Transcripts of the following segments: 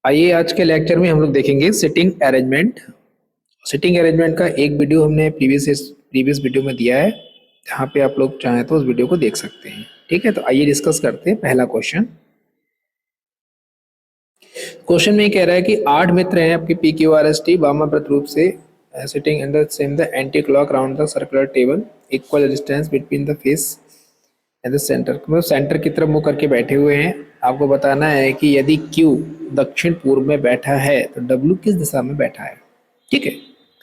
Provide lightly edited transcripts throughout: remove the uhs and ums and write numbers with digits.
आइए आज के लेक्चर में हम लोग देखेंगे सिटिंग अरेंजमेंट। सिटिंग अरेंजमेंट का एक वीडियो हमने प्रीवियस वीडियो में दिया है, जहाँ पे आप लोग चाहें तो उस वीडियो को देख सकते हैं। ठीक है, तो आइए डिस्कस करते हैं पहला क्वेश्चन। क्वेश्चन में ये कह रहा है कि 8 मित्र हैं आपके P Q R S T वामाव्रत रूप से sitting in the same the anti clock round the circular table, equal distance between the face at the centre, मतलब सेंटर की तरफ मुंह करके बैठे हुए हैं। आपको बताना है कि यदि Q दक्षिण पूर्व में बैठा है तो W किस दिशा में बैठा है। ठीक है,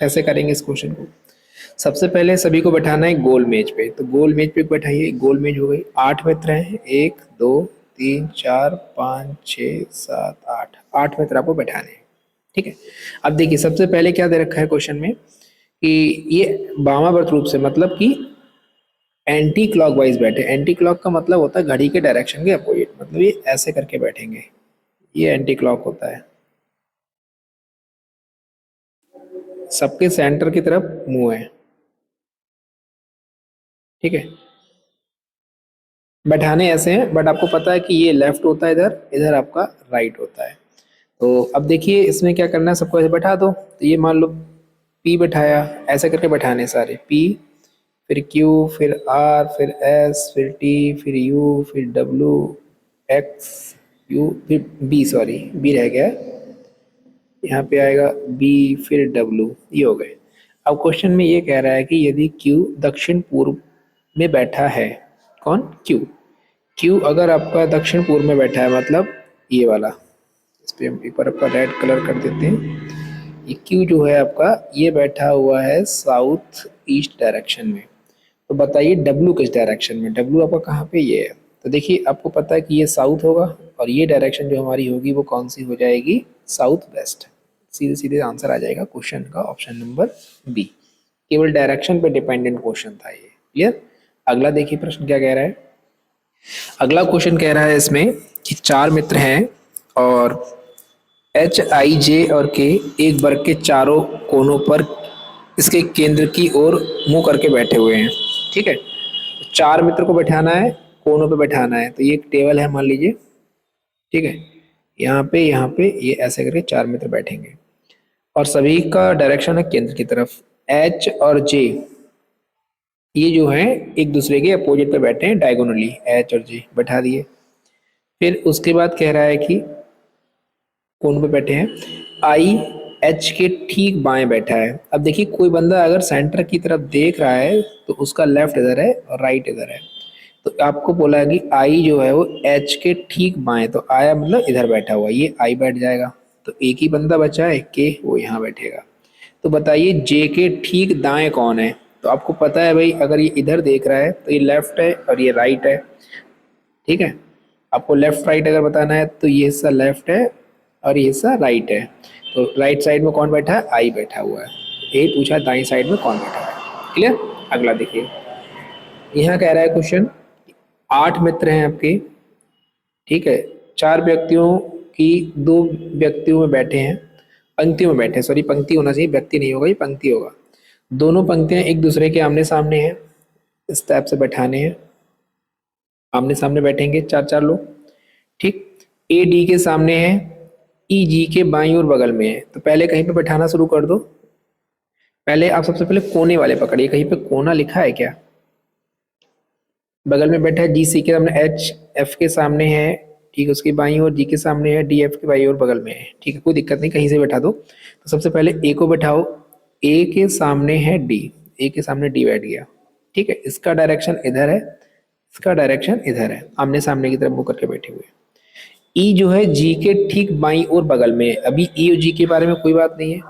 कैसे करेंगे इस क्वेश्चन को। सबसे पहले सभी को बैठाना है गोल मेज पे, तो गोल मेज पे बैठाइए। गोल मेज हो गई, 8 मित्र हैं, 1 2 3 4 5 6 7 8, 8 मित्र आपको बैठाने हैं। ठीक है, अब देखिए सबसे पहले क्या दे रखा है क्वेश्चन में कि ये वामावर्त रूप से, मतलब कि एंटी क्लॉक वाइज बैठे। एंटी क्लॉक का मतलब होता है घड़ी के डायरेक्शन के अपोजिट, मतलब ये ऐसे करके बैठेंगे, ये एंटी क्लॉक होता है। सबके सेंटर की तरफ मुंह है। ठीक है, बैठाने ऐसे हैं, बट आपको पता है कि ये लेफ्ट होता है इधर, इधर आपका राइट होता है। तो अब देखिए इसमें क्या करना है, सबको ऐसे बैठा दो। तो ये मान लो पी बैठाया, ऐसे करके बैठाने सारे पी, फिर क्यू, फिर आर, फिर एस, फिर टी, फिर यू, फिर डब्ल्यू, एक्स, यू, फिर बी, सॉरी बी रह गया, यहाँ पे आएगा बी, फिर डब्ल्यू, ये हो गए। अब क्वेश्चन में ये कह रहा है कि यदि क्यू दक्षिण पूर्व में बैठा है, कौन, क्यू, क्यू अगर आपका दक्षिण पूर्व में बैठा है, मतलब ये वाला, इस पे हम एक बार आपका रेड कलर कर देते हैं। ये क्यू जो है आपका, ये बैठा हुआ है साउथ ईस्ट डायरेक्शन में। तो बताइए डब्ल्यू किस डायरेक्शन में, डब्ल्यू आपका कहाँ पे, ये है। तो देखिए आपको पता है कि ये साउथ होगा, और ये डायरेक्शन जो हमारी होगी वो कौन सी हो जाएगी, साउथ वेस्ट। सीधे सीधे आंसर आ जाएगा क्वेश्चन का, ऑप्शन नंबर बी। केवल डायरेक्शन पे डिपेंडेंट क्वेश्चन था ये। क्लियर। अगला देखिए प्रश्न क्या कह रहा है। अगला क्वेश्चन कह रहा है इसमें कि 4 मित्र हैं और एच आई जे और के एक वर्ग के चारों कोनों पर इसके केंद्र की ओर मुंह करके बैठे हुए हैं। ठीक है, तो 4 मित्र को बैठाना है, कोनों पे बैठाना है। तो ये एक टेबल है मान लीजिए। ठीक है, यहाँ पे ये ऐसे करके 4 मित्र बैठेंगे, और सभी का डायरेक्शन है केंद्र की तरफ। एच और जे ये जो है एक दूसरे के अपोजिट पे बैठे हैं डायगोनली, एच और जे बैठा दिए। फिर उसके बाद कह रहा है कि कौन पे बैठे हैं, आई एच के ठीक बाएं बैठा है। अब देखिए कोई बंदा अगर सेंटर की तरफ देख रहा है तो उसका लेफ्ट इधर है और राइट इधर है। तो आपको बोला है कि आई जो है वो एच के ठीक बाएं, तो आया मतलब इधर बैठा हुआ, ये आई बैठ जाएगा। तो एक ही बंदा बचा है के, वो यहाँ बैठेगा। तो बताइए जे के ठीक दाएं कौन है। तो आपको पता है भाई, अगर ये इधर देख रहा है तो ये लेफ्ट है और ये राइट है। ठीक है, आपको लेफ्ट राइट अगर बताना है तो ये हिस्सा लेफ्ट है और ये हिस्सा राइट है। तो राइट साइड में कौन बैठा है, आई बैठा हुआ है। यही पूछा दाई साइड में कौन बैठा है। क्लियर। अगला देखिए, यहाँ कह रहा है क्वेश्चन, 8 मित्र हैं आपके। ठीक है, 4 व्यक्तियों की 2 व्यक्तियों में बैठे हैं, पंक्तियों में बैठे हैं, सॉरी पंक्ति होना चाहिए, व्यक्ति नहीं होगा, ये पंक्ति होगा। दोनों पंक्तियां एक दूसरे के आमने सामने हैं, इस टाइप से बैठाने हैं। आमने सामने बैठेंगे 4 4 लोग। ठीक, ए डी के सामने है, ई जी के बाईं ओर बगल में है। तो पहले कहीं पे बैठाना शुरू कर दो। पहले आप सबसे पहले कोने वाले पकड़िए, कहीं पे कोना लिखा है क्या, बगल में बैठा है जी सी के सामने, एच एफ के सामने है। ठीक है, उसकी बाईं ओर जी के सामने है, डी एफ के बाईं ओर बगल में है। ठीक है, कोई दिक्कत नहीं, कहीं से बैठा दो। तो सबसे पहले ए को बैठाओ, ए के सामने है डी, ए के सामने डी बैठ गया। ठीक है, इसका डायरेक्शन इधर है, इसका डायरेक्शन इधर है, आमने सामने की तरफ मुंह करके बैठे हुए। ई जो है जी के ठीक बाईं ओर बगल में है। अभी ई और जी के बारे में कोई बात नहीं है।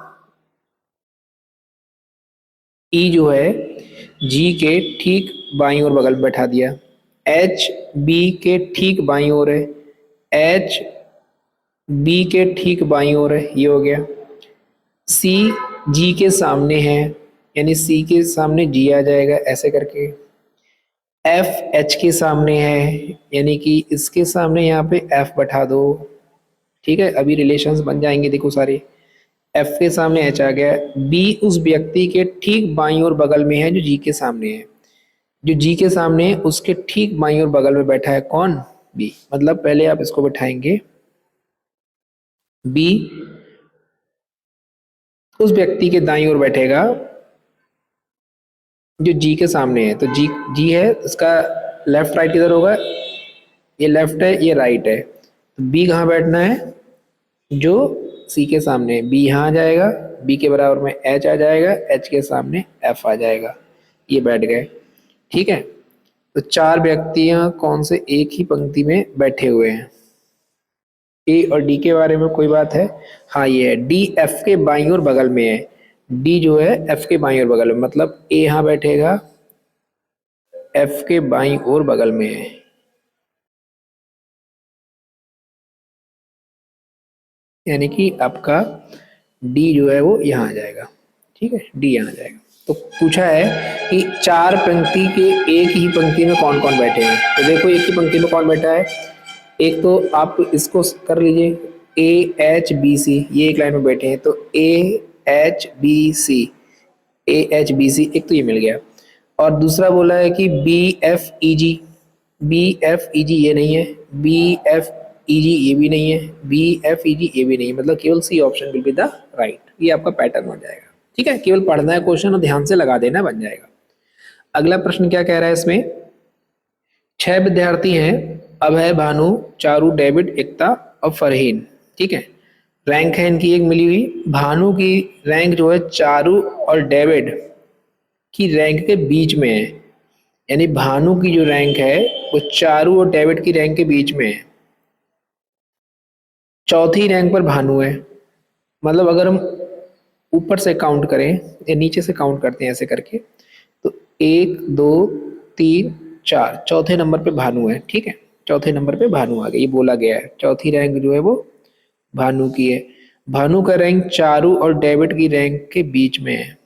ई जो है जी के ठीक बाईं ओर बगल में बैठा दिया। एच बी के ठीक बाईं ओर है, एच बी के ठीक बाईं ओर है, ये हो गया। सी जी के सामने है, यानी सी के सामने जी आ जाएगा ऐसे करके। एफ एच के सामने है, यानी कि इसके सामने यहाँ पे एफ बैठा दो। ठीक है, अभी रिलेशंस बन जाएंगे देखो सारे। एफ के सामने एच आ गया। बी उस व्यक्ति के ठीक बाईं ओर बगल में है जो जी के सामने है, जो जी के सामने है उसके ठीक बाईं ओर बगल में बैठा है कौन, बी। मतलब पहले आप इसको बैठाएंगे, बी उस व्यक्ति के दाईं ओर बैठेगा जो जी के सामने है। तो जी जी है, इसका लेफ्ट राइट किधर होगा? ये लेफ्ट है, ये राइट है, तो बी कहाँ बैठना है? जो सी के सामने है। बी यहाँ आ जाएगा, बी के बराबर में एच आ जाएगा, एच के सामने एफ आ जाएगा, ये बैठ गए। ठीक है, तो चार व्यक्तियां कौन से एक ही पंक्ति में बैठे हुए हैं। ए और डी के बारे में कोई बात है? हाँ, ये है, डी एफ के बाईं ओर बगल में है। डी जो है एफ के बाईं ओर बगल में, मतलब ए यहाँ बैठेगा, एफ के बाईं ओर बगल में है। यानी कि आपका डी जो है वो यहाँ आ जाएगा। ठीक है, डी यहाँ आ जाएगा। तो पूछा है कि चार पंक्ति के एक ही पंक्ति में कौन कौन बैठे हैं। तो देखो एक ही पंक्ति में कौन बैठा है। एक तो आप इसको कर लीजिए, ए एच बी सी, ये एक लाइन में बैठे हैं, तो A H B C, A H B C, एक तो ये मिल गया। और दूसरा बोला है कि बी एफ ई जी, बी एफ ई जी ये नहीं है, बी एफ ई जी ये भी नहीं है, बी एफ ई जी ये भी नहीं है, मतलब केवल C option will be the right. ये आपका पैटर्न हो जाएगा। ठीक है, केवल पढ़ना है क्वेश्चन और ध्यान से लगा देना, बन जाएगा। अगला प्रश्न क्या कह रहा है इसमें? 6 विद्यार्थी हैं, अभय, भानु, चारू, डेविड, एकता और फरहीन। ठीक है, रैंक है इनकी एक मिली हुई। भानु की रैंक जो है चारू और डेविड की रैंक के बीच में है। यानी भानु की जो रैंक है वो चारू और डेविड की रैंक के बीच में है। चौथी रैंक पर भानु है। मतलब अगर हम ऊपर से काउंट करें या नीचे से काउंट करते हैं ऐसे करके, तो 1 2 3 4, चौथे नंबर पे भानु है। ठीक है, चौथे नंबर पे भानु आ गया, ये बोला गया है चौथी रैंक जो है वो भानु की है। भानु का रैंक चारू और डेविड की रैंक के बीच में है।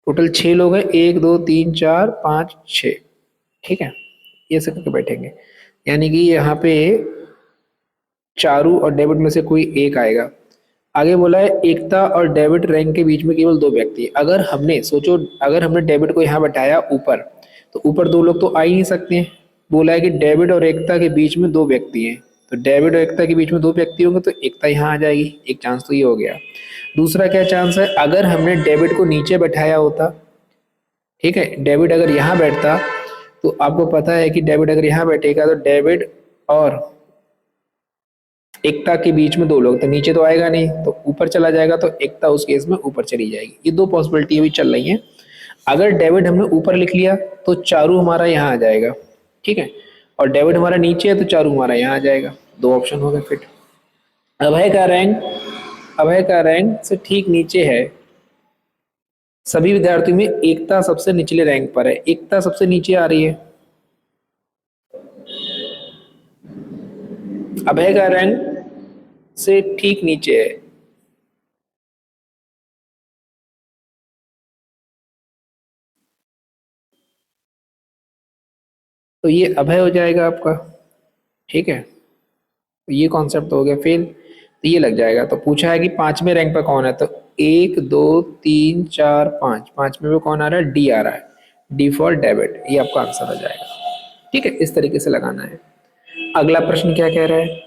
टोटल 6 लोग हैं, 1 2 3 4 5 6। ठीक है, ये ऐसे करके बैठेंगे। यानी कि यहाँ पे चारू और डेविड में से कोई एक आएगा। आगे बोला है एकता और डेविड रैंक के बीच में केवल 2 व्यक्ति। अगर हमने सोचो, अगर हमने डेविड को यहाँ बैठाया ऊपर, तो ऊपर 2 लोग तो आ ही नहीं सकते हैं। बोला है कि डेविड और एकता के बीच में 2 व्यक्ति हैं, तो डेविड और एकता के बीच में 2 व्यक्ति होंगे, तो एकता यहाँ आ जाएगी। एक चांस तो ये हो गया। दूसरा क्या चांस है, अगर हमने डेविड को नीचे बैठाया होता, ठीक है, डेविड अगर यहाँ बैठता, तो आपको पता है कि डेविड अगर यहाँ बैठेगा तो डेविड और एकता के बीच में 2 लोग, तो नीचे तो आएगा नहीं, तो ऊपर चला जाएगा, तो एकता उस केस में ऊपर चली जाएगी। ये 2 पॉसिबिलिटी अभी चल रही हैं। अगर डेविड हमने ऊपर लिख लिया तो चारू हमारा यहाँ आ जाएगा। ठीक है, और डेविड हमारा नीचे है तो चारू हमारा यहाँ आ जाएगा। 2 ऑप्शन हो गए फिट। अभय का रैंक, अभय का रैंक से ठीक नीचे है। सभी विद्यार्थियों में एकता सबसे निचले रैंक पर है, एकता सबसे नीचे आ रही है। अभय का रैंक से ठीक नीचे है। तो ये अभय हो जाएगा आपका। ठीक है, तो ये कॉन्सेप्ट हो गया फेल, तो ये लग जाएगा। तो पूछा है कि 5वें रैंक पर कौन है, तो 1 2 3 4 5, 5वें पे कौन आ रहा है? डी आ रहा है, डी फॉर डेविड, ये आपका आंसर हो जाएगा। ठीक है, इस तरीके से लगाना है। अगला प्रश्न क्या कह रहा है?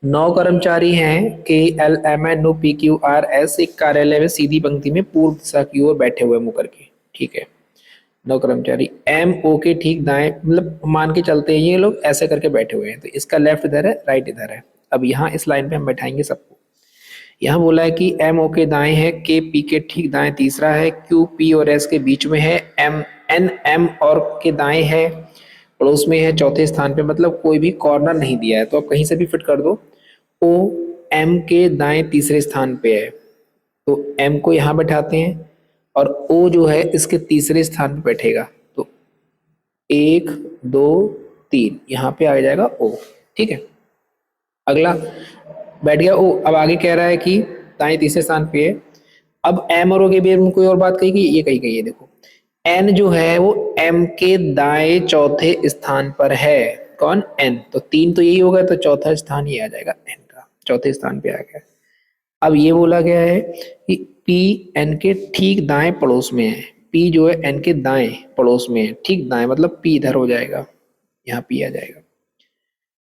9 कर्मचारी हैं, K L M N O P Q R S, एक कार्यालय में सीधी पंक्ति में पूर्व दिशा की ओर बैठे हुए मुंह करके। ठीक है, 9 कर्मचारी एम ओ के ठीक दाएं, मतलब मान के चलते हैं ये लोग ऐसे करके बैठे हुए हैं, तो इसका लेफ्ट इधर है, राइट इधर है। अब यहाँ इस लाइन पे हम बैठाएंगे सबको। यहाँ बोला है कि एम ओ के दाएं है, के पी के ठीक दाएं तीसरा है, क्यू पी और एस के बीच में है, एम एन एम और के दाएं है, पड़ोस में है चौथे स्थान पे, मतलब कोई भी कॉर्नर नहीं दिया है, तो आप कहीं से भी फिट कर दो। ओ एम के दाएं तीसरे स्थान पे है, तो एम को यहाँ बैठाते हैं, और ओ जो है इसके तीसरे स्थान पे बैठेगा, तो 1 2 3 यहाँ पे आ जाएगा ओ। ठीक है, अगला बैठ गया ओ। अब आगे कह रहा है कि दाएं तीसरे स्थान पे है। अब एम और ओ के बीच में कोई और बात कही गई, ये कही गई है, देखो एन जो है वो एम के दाएं चौथे स्थान पर है। कौन? एन, तो 3 तो यही होगा, तो चौथा स्थान ये आ जाएगा एन का, चौथे स्थान पे आ गया। अब ये बोला गया है कि पी एन के ठीक दाएं पड़ोस में है, पी जो है एन के दाएं पड़ोस में है, ठीक दाएं मतलब पी इधर हो जाएगा, यहाँ पी आ जाएगा।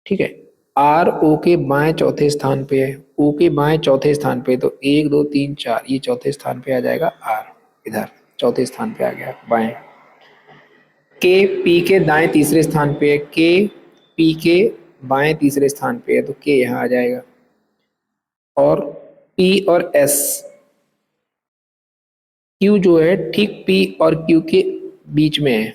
ठीक है, आर ओ के बाएं चौथे स्थान पे है, ओ के बाएं चौथे स्थान पे, तो 1 2 3 4 ये चौथे स्थान पे आ जाएगा आर, इधर चौथे स्थान पे आ गया बाएं। के पी के दाएं तीसरे स्थान पे है, के पी के बाएं तीसरे स्थान पे है, तो के यहाँ आ जाएगा। और पी और एस, क्यू जो है ठीक पी और क्यू के बीच में है।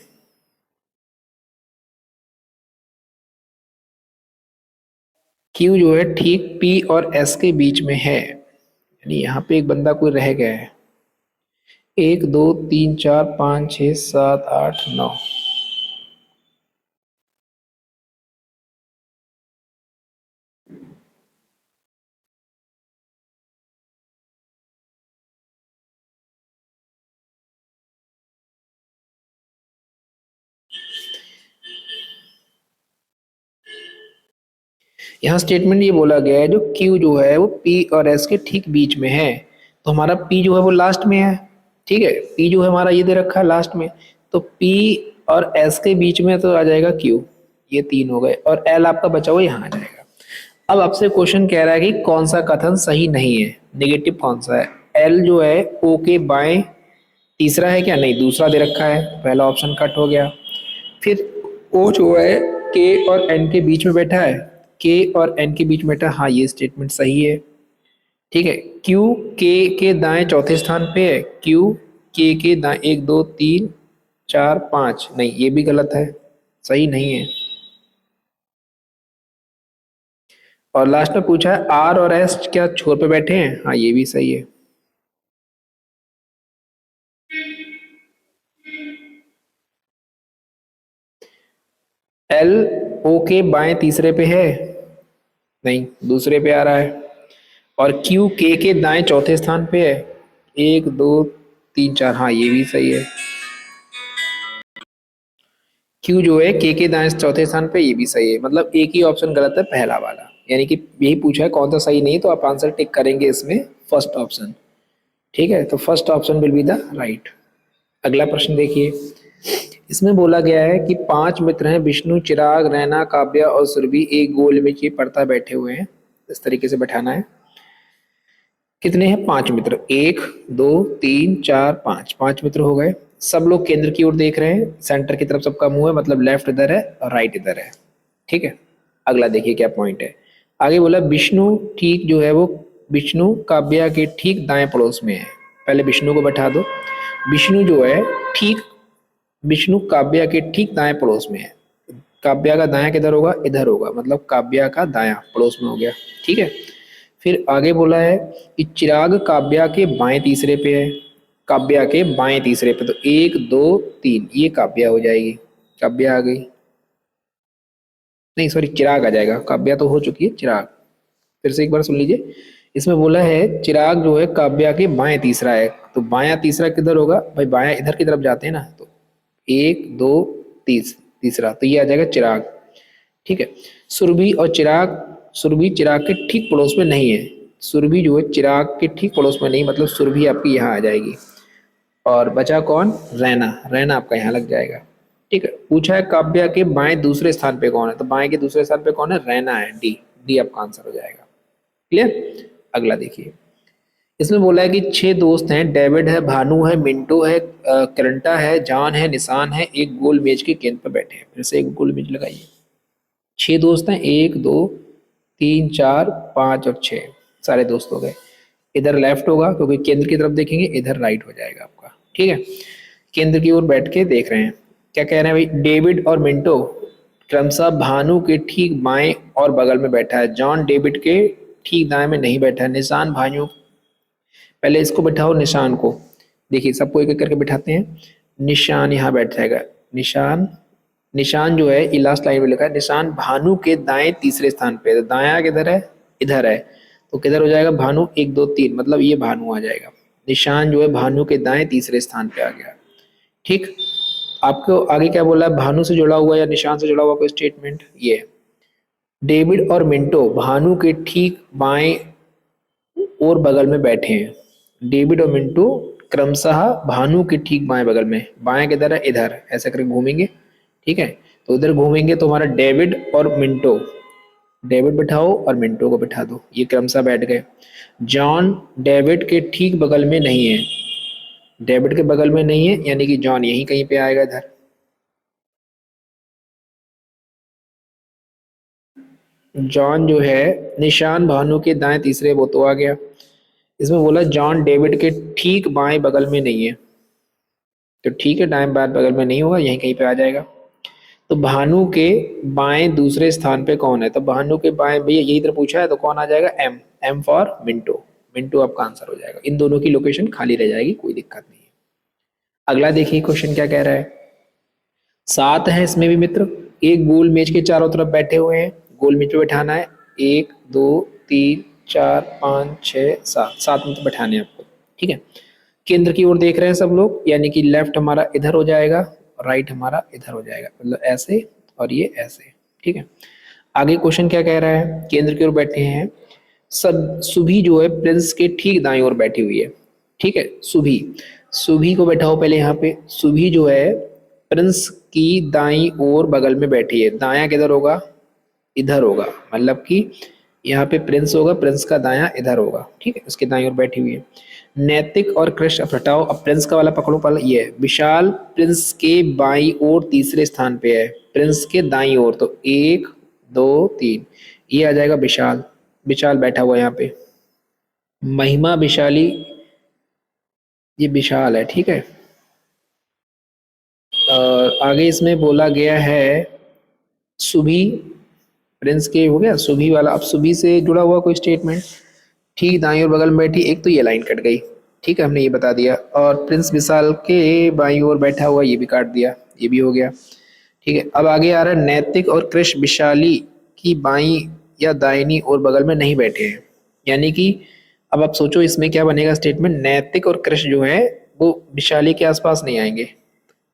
क्यू जो है ठीक पी और एस के बीच में है, यानी यहाँ पे एक बंदा कोई रह गया है। 1 2 3 4 5 6 7 8 9, यहाँ स्टेटमेंट ये बोला गया है जो Q जो है वो P और S के ठीक बीच में है, तो हमारा P जो है वो लास्ट में है। ठीक है, P जो है हमारा ये दे रखा है लास्ट में, तो P और S के बीच में तो आ जाएगा Q, ये 3 हो गए, और L आपका बचा हुआ यहाँ आ जाएगा। अब आपसे क्वेश्चन कह रहा है कि कौन सा कथन सही नहीं है, नेगेटिव कौन सा है। L जो है O के बाएं तीसरा है क्या, नहीं दूसरा दे रखा है, पहला ऑप्शन कट हो गया। फिर ओ जो है के और एन के बीच में बैठा है, के और एन के बीच में बैठा, हाँ ये स्टेटमेंट सही है। ठीक है, क्यू के दाएं चौथे स्थान पे है, क्यू के दाएं 1 2 3 4 5, नहीं ये भी गलत है, सही नहीं है। और लास्ट में पूछा है आर और एस क्या छोर पे बैठे हैं, हाँ ये भी सही है। एल ओ के बाएं तीसरे पे है, नहीं दूसरे पे आ रहा है। और क्यू के दाएं चौथे स्थान पे है, 1 2 3 4, हाँ ये भी सही है। क्यू जो है के दाएं चौथे स्थान पे, ये भी सही है, मतलब एक ही ऑप्शन गलत है, पहला वाला, यानी कि यही पूछा है कौन सा सही नहीं, तो आप आंसर टिक करेंगे इसमें फर्स्ट ऑप्शन। ठीक है, तो first option will be the right. अगला प्रश्न देखिए, इसमें बोला गया है कि 5 मित्र हैं, विष्णु, चिराग, रैना, काव्या और सुरभि एक गोल में की पड़ता बैठे हुए हैं, इस तरीके से बैठाना है। कितने हैं, 5 मित्र, 1 2 3 4 5, 5 मित्र हो गए। सब लोग केंद्र की ओर देख रहे हैं, सेंटर की तरफ सबका मुंह है, मतलब लेफ्ट इधर है और राइट इधर है। ठीक है, अगला देखिए क्या पॉइंट है। आगे बोला विष्णु ठीक जो है वो, विष्णु काव्या के ठीक दाएं पड़ोस में है, पहले विष्णु को बैठा दो। विष्णु जो है ठीक, विष्णु काव्या के ठीक दाएं पड़ोस में है, काव्या का दायां किधर होगा, इधर होगा, मतलब काव्या का दायां पड़ोस में हो गया। ठीक है, फिर आगे बोला है कि चिराग काव्या के बाएं तीसरे पे है, काव्या के बाएं तीसरे पे, तो 1 2 3 ये काव्या हो जाएगी, काव्या आ गई, नहीं सॉरी चिराग आ जाएगा, काव्या तो हो चुकी है, चिराग। फिर से एक बार सुन लीजिए, इसमें बोला है चिराग जो है काव्या के बाएं तीसरा है, तो बायां तीसरा किधर होगा भाई, बायां इधर की तरफ जाते हैं ना, तो 1 2 तीसरा, तो ये आ जाएगा चिराग। ठीक है, सुरभि और चिराग, सुरभि चिराग के ठीक पड़ोस में नहीं है, सुरभि जो है चिराग के ठीक पड़ोस में नहीं, मतलब सुरभि आपकी यहाँ आ जाएगी। और बचा कौन, रैना, रैना आपका यहाँ लग जाएगा। ठीक है, पूछा है काव्या के बाएं दूसरे स्थान पे कौन है, तो बाएं के दूसरे स्थान पे कौन है, रैना है, डी, डी आपका आंसर हो जाएगा। क्लियर, अगला देखिए, इसमें बोला है कि 6 दोस्त हैं, डेविड है, भानु है, मिंटो है, करंटा है, जॉन है, निशान है, एक गोल मेज के केंद्र पर बैठे हैं। फिर से एक गोल मेज लगाइए। 6 दोस्त हैं, 1 2 3 4 5 और 6, सारे दोस्त हो गए। इधर लेफ्ट होगा क्योंकि केंद्र की तरफ देखेंगे, इधर राइट हो जाएगा आपका। ठीक है, केंद्र की ओर बैठ के देख रहे हैं, क्या कह रहे हैं भाई, डेविड और मिंटो क्रमशः भानु के ठीक बाएं और बगल में बैठा है, जॉन डेविड के ठीक दाएं में नहीं बैठा है, निशान भाइयों, पहले इसको बैठाओ निशान को, देखिए सबको एक एक करके बिठाते हैं। निशान यहाँ बैठ जाएगा, निशान, निशान जो है ये लास्ट लाइन में लिखा है, निशान भानु के दाएं तीसरे स्थान पे, तो दायां किधर है, इधर है, तो किधर हो जाएगा भानु, 1 2 3, मतलब ये भानु आ जाएगा। निशान जो है भानु के दाएं तीसरे स्थान पे आ गया। ठीक, आपको आगे क्या बोला है, भानु से जुड़ा हुआ या निशान से जुड़ा हुआ कोई स्टेटमेंट, ये है। डेविड और मिंटो भानु के ठीक बाएं और बगल में बैठे हैं, डेविड और मिंटू क्रमशः भानु के ठीक बाएं बगल में, बाएं किधर है, इधर, ऐसा करके घूमेंगे। ठीक है, तो इधर घूमेंगे तो हमारा डेविड और मिंटो डेविड बिठाओ और मिंटो को बिठा दो, ये क्रमशः बैठ गए। जॉन डेविड के ठीक बगल में नहीं है, डेविड के बगल में नहीं है यानी कि जॉन यहीं कहीं पे आएगा इधर। जॉन जो है निशान भानु के दाएं तीसरे, वो तो आ गया। इसमें बोला जॉन डेविड के ठीक बाएं बगल में नहीं है, तो ठीक है दाएं बाएं बगल में नहीं होगा, यहीं कहीं पे आ जाएगा। तो भानु के बाएं दूसरे स्थान पे कौन है, तो भानु के बाएं, भैया यही तरह पूछा है तो कौन आ जाएगा, M, M for Minto, Minto आपका आंसर हो जाएगा। इन दोनों की लोकेशन खाली रह जाएगी, कोई दिक्कत नहीं है। अगला देखिए क्वेश्चन क्या कह रहा है। 7 है इसमें भी मित्र, एक गोल मेज के चारों तरफ बैठे हुए हैं, गोल मेज पे बैठाना है, 1 2 3 4 5 6 7, 7 में तो बैठाने हैं आपको, ठीक है। केंद्र की ओर देख रहे हैं सब लोग, यानी कि लेफ्ट हमारा इधर हो जाएगा और राइट हमारा इधर हो जाएगा, मतलब ऐसे और ये ऐसे, ठीक है। आगे क्वेश्चन क्या कह रहा है, केंद्र की ओर बैठे हैं सब, सुभी जो है प्रिंस के ठीक दाईं ओर बैठी हुई है, ठीक है। सुभी, सुभी को बैठाओ पहले यहाँ पे, सुभी जो है प्रिंस की दाईं ओर बगल में बैठी है, दायां किधर होगा, इधर होगा, मतलब कि यहाँ पे प्रिंस होगा, प्रिंस का दायां इधर होगा, ठीक है, उसके दाईं ओर बैठी हुई है। नैतिक और कृष्ण, अब हटाओ, अब प्रिंस का वाला पकड़ो, पहले ये है विशाल प्रिंस के बाईं ओर तीसरे स्थान पे है, प्रिंस के दाईं ओर, तो 1 2 3, ये आ जाएगा विशाल, विशाल बैठा हुआ है यहाँ पे। महिमा विशाली, ये विशाल है, ठीक है। और आगे इसमें बोला गया है सुभी, प्रिंस के हो गया सुभी वाला, अब सुभी से जुड़ा हुआ कोई स्टेटमेंट, ठीक दाईं ओर बगल में बैठी, एक तो ये लाइन कट गई, ठीक है, हमने ये बता दिया, और प्रिंस विशाल के बाईं ओर बैठा हुआ ये भी काट दिया, ये भी हो गया, ठीक है। अब आगे आ रहा है नैतिक और कृष विशाली की बाईं या दाहिनी ओर बगल में नहीं बैठे हैं, यानी कि अब आप सोचो इसमें क्या बनेगा स्टेटमेंट, नैतिक और कृष जो है वो विशाली के आसपास नहीं आएंगे,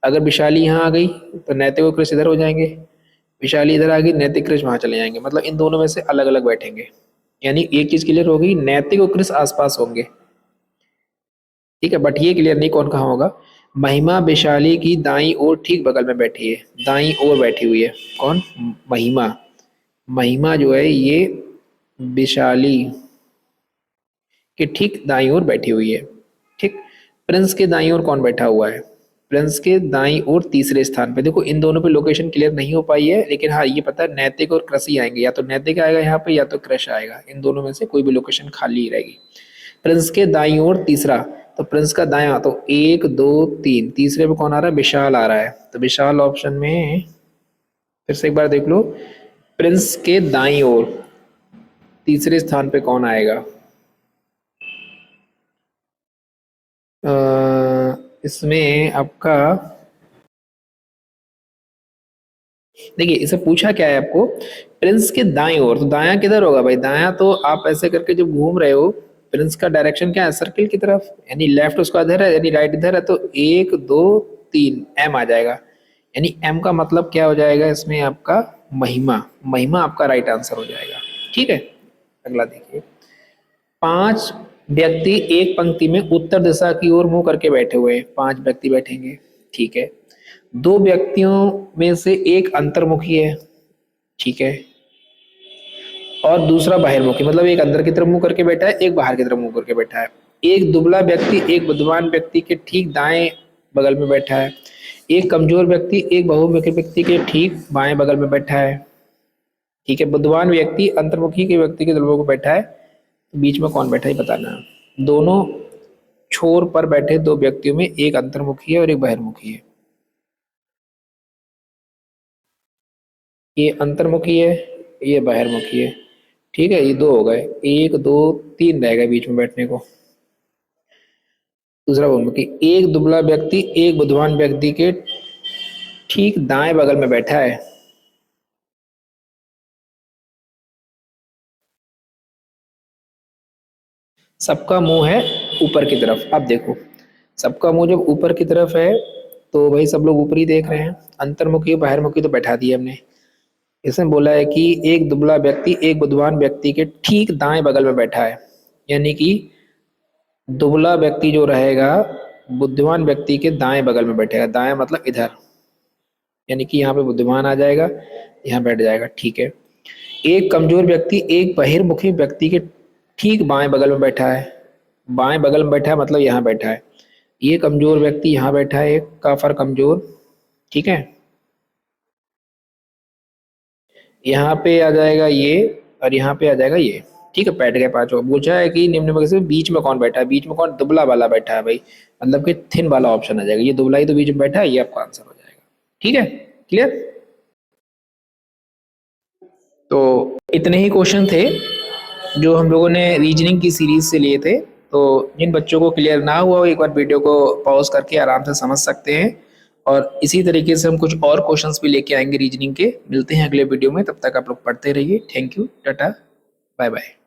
अगर विशाली यहाँ आ गई तो नैतिक और कृष इधर हो जाएंगे, विशाली इधर आ गई, नैतिक कृष वहां चले जाएंगे, मतलब इन दोनों में से अलग अलग बैठेंगे, यानी एक चीज क्लियर हो गई, नैतिक और कृष आसपास होंगे, ठीक है। बट ये क्लियर नहीं कौन कहाँ होगा। महिमा वैशाली की दाई ओर ठीक बगल में बैठी है, दाई ओर बैठी हुई है, कौन, महिमा, महिमा जो है ये वैशाली के ठीक दाई ओर बैठी हुई है, ठीक। प्रिंस के दाई ओर कौन बैठा हुआ है, प्रिंस के दाई ओर तीसरे स्थान पे, देखो इन दोनों पे लोकेशन क्लियर नहीं हो पाई है, लेकिन हाँ ये पता है नैतिक और कृषि आएंगे, या तो नैतिक आएगा यहाँ पे या तो कृष आएगा, इन दोनों में से कोई भी लोकेशन खाली ही रहेगी। प्रिंस के दाईं ओर तीसरा, तो प्रिंस का दायां, तो 1 2 3, तीसरे पे कौन आ रहा है, विशाल आ रहा है, तो विशाल ऑप्शन में फिर से एक बार देख लो, प्रिंस के दाईं ओर तीसरे स्थान पे कौन आएगा, इसमें आपका, देखिए इसे पूछा क्या है आपको, प्रिंस के दाईं ओर, तो दायां किधर होगा भाई, दायां तो आप ऐसे करके जब घूम रहे हो, प्रिंस का डायरेक्शन क्या है, सर्किल की तरफ, यानी लेफ्ट उसका इधर है, यानी राइट इधर है, तो 1 2 3 एम आ जाएगा, यानी एम का मतलब क्या हो जाएगा इसमें आपका, महिमा, महिमा आपका राइट आंसर हो जाएगा, ठीक है। अगला देखिए, 5 व्यक्ति एक पंक्ति में उत्तर दिशा की ओर मुंह करके बैठे हुए हैं, 5 व्यक्ति बैठेंगे, ठीक है। 2 व्यक्तियों में से एक अंतर्मुखी है, ठीक है, और दूसरा बाहिर्मुखी, मतलब एक अंदर की तरफ मुंह करके बैठा है, एक बाहर की तरफ मुंह करके बैठा है। एक दुबला व्यक्ति एक बुद्धिमान व्यक्ति के ठीक दाएं बगल में बैठा है, एक कमजोर व्यक्ति एक बहुमुखी व्यक्ति के ठीक बाएं बगल में बैठा है, ठीक है। बुद्धिमान व्यक्ति अंतर्मुखी के व्यक्ति के दलबों को बैठा है, तो बीच में कौन बैठा है बताना है। दोनों छोर पर बैठे 2 व्यक्तियों में एक अंतर्मुखी है और एक बहिर्मुखी है, ये अंतर्मुखी है, ये बहिर्मुखी है, ठीक है, ये 2 हो गए, 1 2 3 रह गए बीच में बैठने को। दूसरा बहुमुखी, एक दुबला व्यक्ति एक बुद्धिमान व्यक्ति के ठीक दाएं बगल में बैठा है, सबका मुंह है ऊपर की तरफ, अब देखो सबका मुंह जब ऊपर की तरफ है तो भाई सब लोग ऊपर ही देख रहे हैं, अंतर्मुखी बाहिर्मुखी तो बैठा दिया हमने। इसमें बोला है कि एक दुबला व्यक्ति एक बुद्धिमान व्यक्ति के ठीक दाएं बगल में बैठा है, यानी कि दुबला व्यक्ति जो रहेगा बुद्धिमान व्यक्ति के दाएं बगल में बैठेगा, दाएं मतलब इधर, यानी कि यहाँ पे बुद्धिमान आ जाएगा, यहाँ बैठ जाएगा, ठीक है। एक कमजोर व्यक्ति एक बहिर्मुखी व्यक्ति के ठीक बाएं बगल में बैठा है। बाएं बगल में बैठा है मतलब यहाँ बैठा है। ये कमजोर व्यक्ति यहाँ बैठा है, एक काफर कमजोर, ठीक है। यहाँ पे आ जाएगा ये और यहाँ पे आ जाएगा ये, ठीक है। बैठ गए पांचों। पूछा है कि निम्न में से बीच में कौन बैठा है, बीच में कौन, दुबला वाला बैठा है भाई, मतलब कि थिन वाला ऑप्शन आ जाएगा। ये दुबला ही तो बीच में बैठा है, ये आपका आंसर हो जाएगा। ठीक है, क्लियर। तो इतने ही क्वेश्चन थे जो हम लोगों ने रीजनिंग की सीरीज से लिए थे। तो जिन बच्चों को क्लियर ना हुआ हो, एक बार वीडियो को पॉज करके आराम से समझ सकते हैं। और इसी तरीके से हम कुछ और क्वेश्चंस भी लेके आएंगे रीजनिंग के। मिलते हैं अगले वीडियो में, तब तक आप लोग पढ़ते रहिए। Thank you, tata, bye bye.